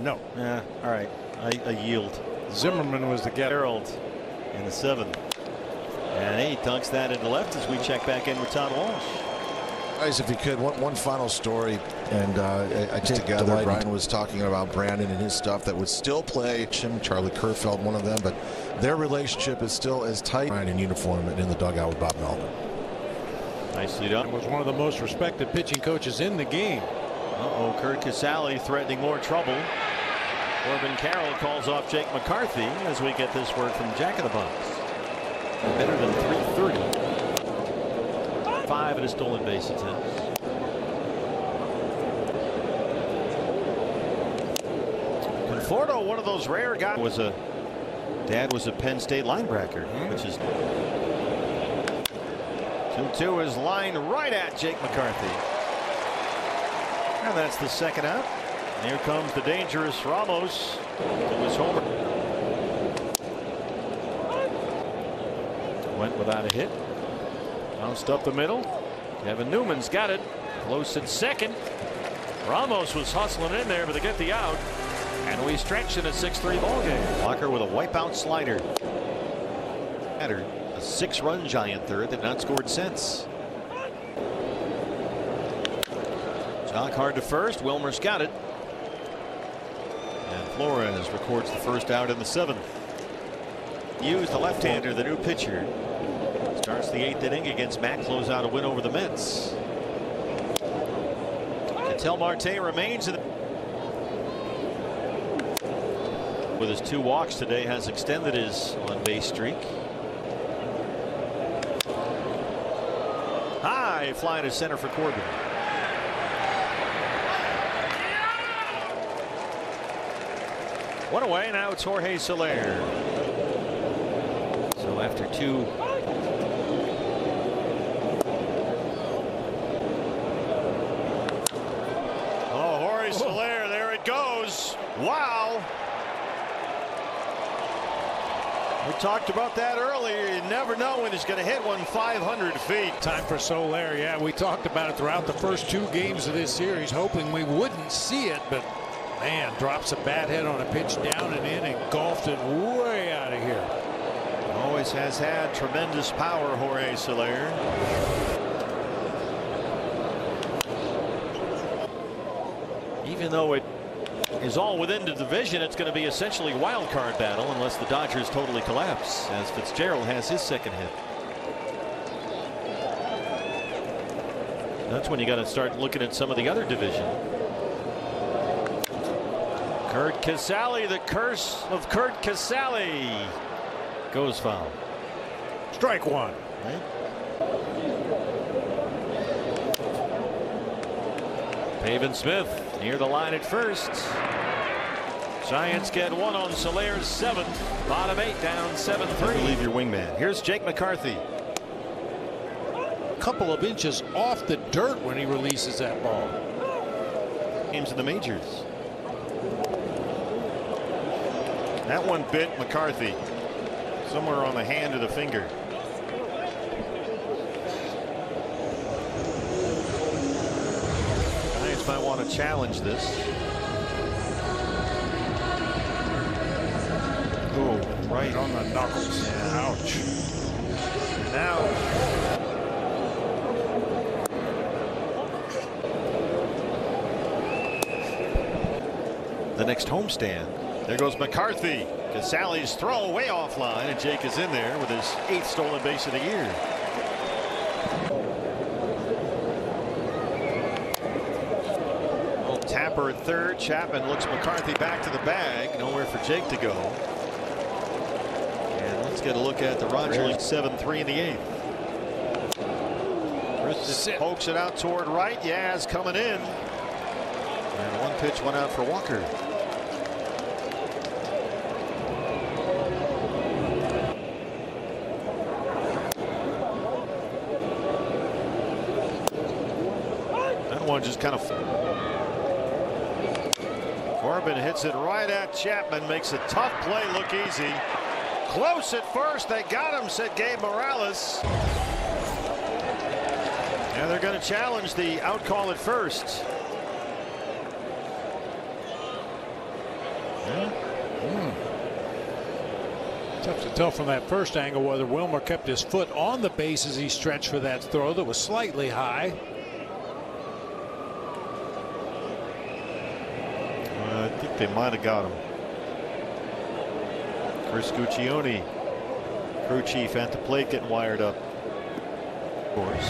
No. Yeah, all right. I yield. Zimmerman was the get. Harold in the 7th. And he dunks that into left as we check back in with Todd Walsh. Guys, if you could, one final story, and I take together. Brian was talking about Brandon and his stuff that would still play. Charlie Kerfeld, one of them, but their relationship is still as tight. Brian in uniform and in the dugout with Bob Melvin. Nicely done. Was one of the most respected pitching coaches in the game. Kurt Casale threatening more trouble. Corbin Carroll calls off Jake McCarthy as we get this word from Jack in the Box. Better than 330. 5 at a stolen base attempts. Conforto, one of those rare guys, dad was a Penn State linebacker, which is 2-2 is lined right at Jake McCarthy. And that's the second out. And here comes the dangerous Ramos to his homer. Went without a hit. Bounced up the middle. Kevin Newman's got it. Close at second. Ramos was hustling in there, but they get the out. And we stretch in a 6-3 ball game. Walker with a wipeout slider. A 6-run giant third that not scored since. Jock hard to first. Wilmer's got it. And Flores records the first out in the 7th. Hughes, the left-hander, the new pitcher. Starts the 8th inning against Matt. Close out a win over the Mets. Ketel Marte remains in the with his 2 walks today, has extended his on-base streak. High fly to center for Corbin. One away. Now it's Jorge Soler. So after 2. Soler, there it goes. Wow. We talked about that earlier. You never know when he's going to hit one 500 feet. Time for Soler. Yeah, we talked about it throughout the first 2 games of this series, hoping we wouldn't see it, but man, drops a bat head on a pitch down and in and golfed it way out of here. Always has had tremendous power, Jorge Soler. Even though it is all within the division, it's going to be essentially wild card battle unless the Dodgers totally collapse, as Fitzgerald has his 2nd hit. That's when you got to start looking at some of the other division. Kurt Casale, the curse of Kurt Casale, goes foul. Strike 1. Right? Pavin Smith near the line at first. Giants get 1 on Soler's 7th. Bottom 8 down 7-3. Leave your wingman. Here's Jake McCarthy. A couple of inches off the dirt when he releases that ball. Games in the majors. That one bit McCarthy somewhere on the hand or the finger. Might want to challenge this. Oh, right on the knuckles. Yeah. Ouch. Now the next homestand. There goes McCarthy. Casale's throw way offline, and Jake is in there with his 8th stolen base of the year. Tapper at third. Chapman looks McCarthy back to the bag. Nowhere for Jake to go. And let's get a look at the Roger League 7-3 in the 8th. Chris pokes it out toward right. Yaz coming in. And 1 pitch went out for Walker. That one just kind of. Corbin hits it right at Chapman, makes a tough play look easy. Close at first. They got him, said Gabe Morales. And they're going to challenge the out call at first. Tough to tell from that first angle whether Wilmer kept his foot on the base as he stretched for that throw that was slightly high. I think they might have got him. Chris Guccione, crew chief at the plate, getting wired up. Of course.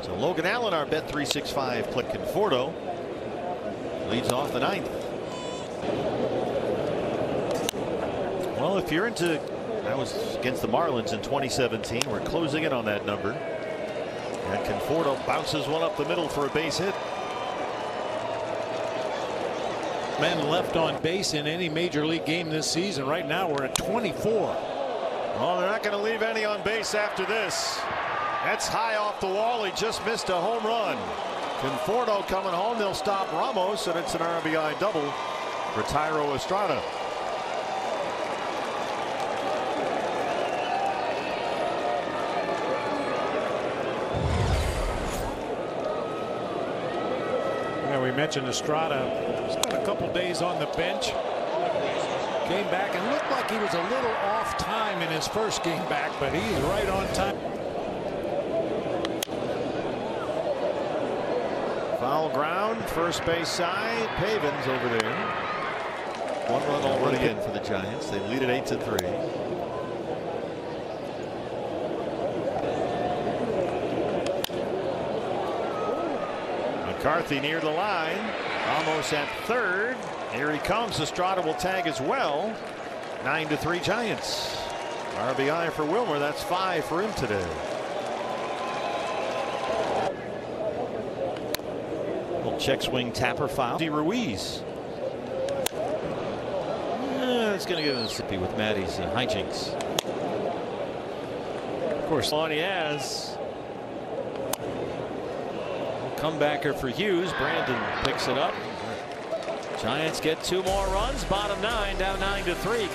So Logan Allen, our Bet365 play. Conforto leads off the ninth. Well, if you're into, that was against the Marlins in 2017. We're closing in on that number. And Conforto bounces one up the middle for a base hit. Men left on base in any major league game this season. Right now we're at 24. Well, they're not going to leave any on base after this. That's high off the wall. He just missed a home run. Conforto coming home. They'll stop Ramos, and it's an RBI double for Thairo Estrada. Yeah, we mentioned Estrada spent a couple days on the bench. Came back and looked like he was a little off time in his first game back, but he's right on time. Foul ground, first base side. Pavins over there. One run already in for the Giants. They lead it 8-3. McCarthy near the line. Almost at third. Here he comes. Estrada will tag as well. 9-3 Giants. RBI for Wilmer. That's 5 for him today. Little check swing tapper foul. Ruiz. It's going to get in the sippy with Matty's hijinks. Of course, on he has. Comebacker for Hughes. Brandon picks it up. Giants get 2 more runs. Bottom 9, down 9-3.